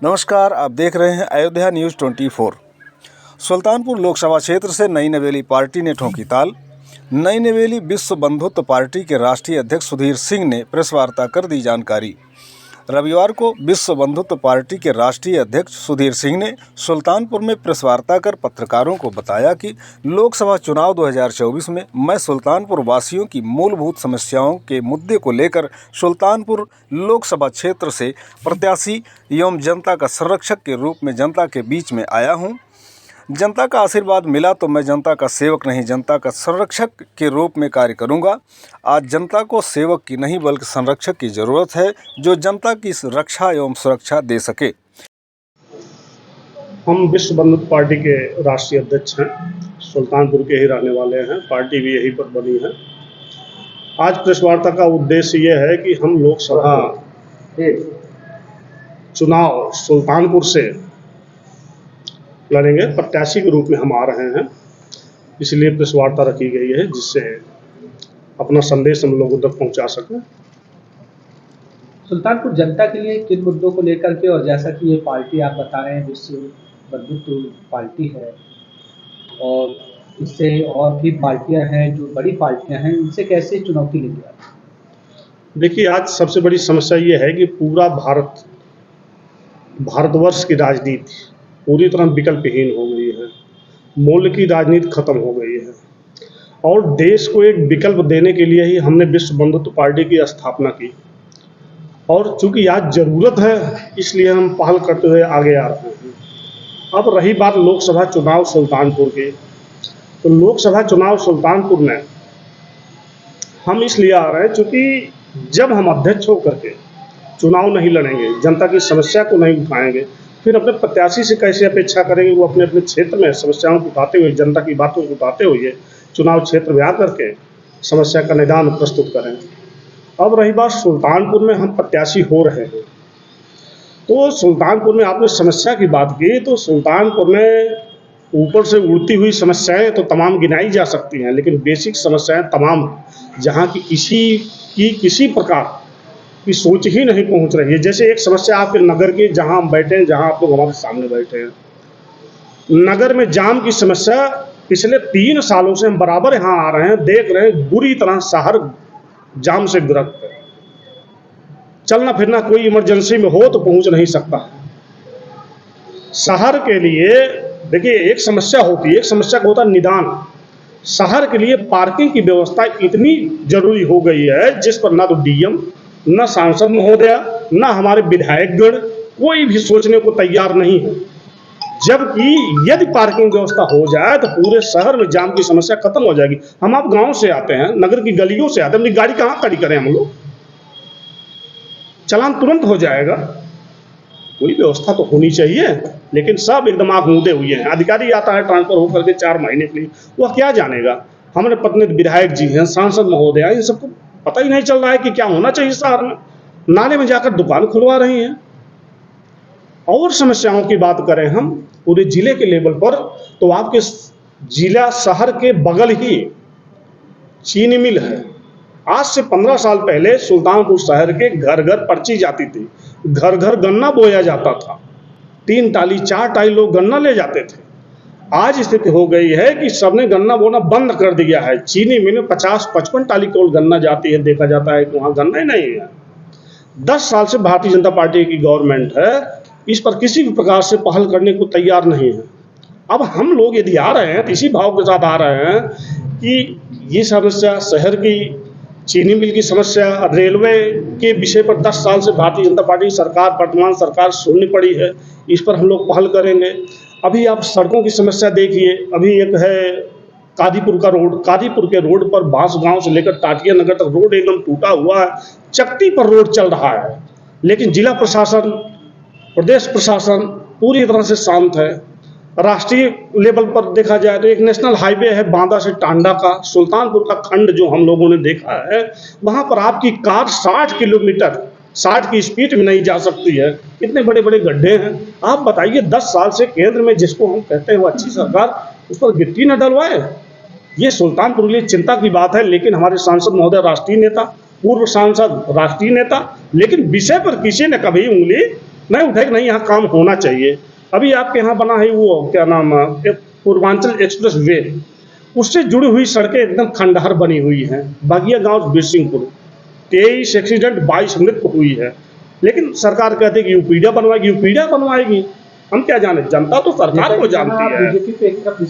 नमस्कार, आप देख रहे हैं अयोध्या न्यूज़ 24। सुल्तानपुर लोकसभा क्षेत्र से नई नवेली पार्टी ने ठोकी ताल। नई नवेली विश्व बंधुत्व पार्टी के राष्ट्रीय अध्यक्ष सुधीर सिंह ने प्रेस वार्ता कर दी जानकारी। रविवार को विश्व बंधुत्व पार्टी के राष्ट्रीय अध्यक्ष सुधीर सिंह ने सुल्तानपुर में प्रेस वार्ता कर पत्रकारों को बताया कि लोकसभा चुनाव 2024 में मैं सुल्तानपुर वासियों की मूलभूत समस्याओं के मुद्दे को लेकर सुल्तानपुर लोकसभा क्षेत्र से प्रत्याशी एवं जनता का संरक्षक के रूप में जनता के बीच में आया हूं। जनता का आशीर्वाद मिला तो मैं जनता का सेवक नहीं, जनता का संरक्षक के रूप में कार्य करूंगा। आज जनता को सेवक की नहीं बल्कि संरक्षक की ज़रूरत है, जो जनता की रक्षा एवं सुरक्षा दे सके। हम विश्व बंधुत्व पार्टी के राष्ट्रीय अध्यक्ष हैं, सुल्तानपुर के ही रहने वाले हैं, पार्टी भी यहीं पर बनी है। आज प्रेस वार्ता का उद्देश्य ये है कि हम लोकसभा चुनाव सुल्तानपुर से लड़ेंगे, प्रत्याशी के रूप में हम आ रहे हैं, इसलिए प्रेस वार्ता रखी गई है जिससे अपना संदेश हम लोगों तक पहुंचा सकें। सुल्तानपुर जनता के लिए किन मुद्दों को लेकर के, और जैसा कि ये पार्टी आप बता रहे हैं विश्व बंधुत्व पार्टी है और इससे और भी पार्टियां हैं जो बड़ी पार्टियां हैं, इनसे कैसे चुनौती लेंगे आप? देखिए, आज सबसे बड़ी समस्या ये है कि पूरा भारतवर्ष की राजनीति पूरी तरह विकल्पहीन हो गई है। मूल्य की राजनीति खत्म हो गई है और देश को एक विकल्प देने के लिए ही हमने विश्व बंधुत्व पार्टी की स्थापना की। और चूंकि आज जरूरत है इसलिए हम पहल करते हुए आगे आ रहे हैं। अब रही बात लोकसभा चुनाव सुल्तानपुर की, तो लोकसभा चुनाव सुल्तानपुर में हम इसलिए आ रहे हैं चूंकि जब हम अध्यक्ष होकर के चुनाव नहीं लड़ेंगे, जनता की समस्या को नहीं उठाएंगे, फिर अपने प्रत्याशी से कैसे अपेक्षा करेंगे वो अपने अपने क्षेत्र में समस्याओं को उठाते हुए, जनता की बातों को उठाते हुए चुनाव क्षेत्र में आकर के समस्या का निदान प्रस्तुत करें। अब रही बात सुल्तानपुर में हम प्रत्याशी हो रहे हैं, तो सुल्तानपुर में आपने समस्या की बात की, तो सुल्तानपुर में ऊपर से उड़ती हुई समस्याएं तो तमाम गिनाई जा सकती हैं, लेकिन बेसिक समस्याएं तमाम जहाँ की किसी प्रकार की सोच ही नहीं पहुंच रही है। जैसे एक समस्या आपके नगर की, जहां हम बैठे हैं, जहां आप लोग हमारे सामने बैठे हैं, नगर में जाम की समस्या पिछले 3 सालों से हम बराबर यहां आ रहे हैं, देख रहे हैं बुरी तरह शहर जाम से ग्रस्त है। चलना फिरना कोई इमरजेंसी में हो तो पहुंच नहीं सकता। शहर के लिए देखिए एक समस्या होती है, एक समस्या का होता है निदान। शहर के लिए पार्किंग की व्यवस्था इतनी जरूरी हो गई है जिस पर ना तो डीएम, न सांसद महोदय, न हमारे विधायकगण कोई भी सोचने को तैयार नहीं है। जबकि यदि पार्किंग व्यवस्था हो जाए तो पूरे शहर में जाम की समस्या खत्म हो जाएगी। हम आप गांव से आते हैं, नगर की गलियों से आते हैं, अपनी गाड़ी कहाँ खड़ी करें हम लोग? चलान तुरंत हो जाएगा। कोई व्यवस्था तो होनी चाहिए, लेकिन सब एकदम आंख मूंदे हुए हैं। अधिकारी आता है ट्रांसफर होकर के 4 महीने के लिए, वह क्या जानेगा? हमारे पत्नी विधायक जी हैं, सांसद महोदय, इन सबको पता ही नहीं चल रहा है कि क्या होना चाहिए शहर में। नाले में जाकर दुकान खुलवा रही हैं। और समस्याओं की बात करें हम पूरे जिले के लेवल पर, तो आपके जिला शहर के बगल ही चीनी मिल है। आज से 15 साल पहले सुल्तानपुर शहर के घर घर पर्ची जाती थी, घर घर गन्ना बोया जाता था, 3 टाली 4 टाली लोग गन्ना ले जाते थे। आज स्थिति हो गई है कि सबने गन्ना बोना बंद कर दिया है। चीनी मिल में 50-55 टाली केवल गन्ना जाती है, देखा जाता है कि वहाँ गन्ना ही नहीं है। 10 साल से भारतीय जनता पार्टी की गवर्नमेंट है, इस पर किसी भी प्रकार से पहल करने को तैयार नहीं है। अब हम लोग यदि आ रहे हैं तो इसी भाव के साथ आ रहे हैं कि ये समस्या शहर की, चीनी मिल की समस्या, रेलवे के विषय पर 10 साल से भारतीय जनता पार्टी सरकार, वर्तमान सरकार सुननी पड़ी है, इस पर हम लोग पहल करेंगे। अभी आप सड़कों की समस्या देखिए, अभी एक है कादीपुर का रोड, कादीपुर के रोड पर बांस गांव से लेकर टाटिया नगर तक रोड एकदम टूटा हुआ है, चकती पर रोड चल रहा है, लेकिन जिला प्रशासन, प्रदेश प्रशासन पूरी तरह से शांत है। राष्ट्रीय लेवल पर देखा जाए तो एक नेशनल हाईवे है बांदा से टांडा का, सुल्तानपुर का खंड जो हम लोगों ने देखा है, वहां पर आपकी कार 60 किलोमीटर 60 की स्पीड में नहीं जा सकती है। इतने बड़े बड़े गड्ढे हैं। आप बताइए 10 साल से केंद्र में जिसको हम कहते हैं वो अच्छी सरकार, उस पर गिट्टी न डलवाए। ये सुल्तानपुर के लिए चिंता की बात है। लेकिन हमारे सांसद महोदय राष्ट्रीय नेता, पूर्व सांसद राष्ट्रीय नेता, लेकिन विषय पर किसी ने कभी उंगली नहीं उठे कि नहीं यहाँ काम होना चाहिए। अभी आपके यहाँ बना है वो क्या नाम पूर्वांचल एक्सप्रेस वे, उससे जुड़ी हुई सड़कें एकदम खंडहर बनी हुई हैं। बागिया गांव बिरसिंहपुर 23 एक्सीडेंट 22 मृत्यु हुई है, लेकिन सरकार कहती है कि यूपीडिया बनवाएगी। हम क्या जाने, जनता तो सरकार को जानती है। बीजेपी पे एक तरफ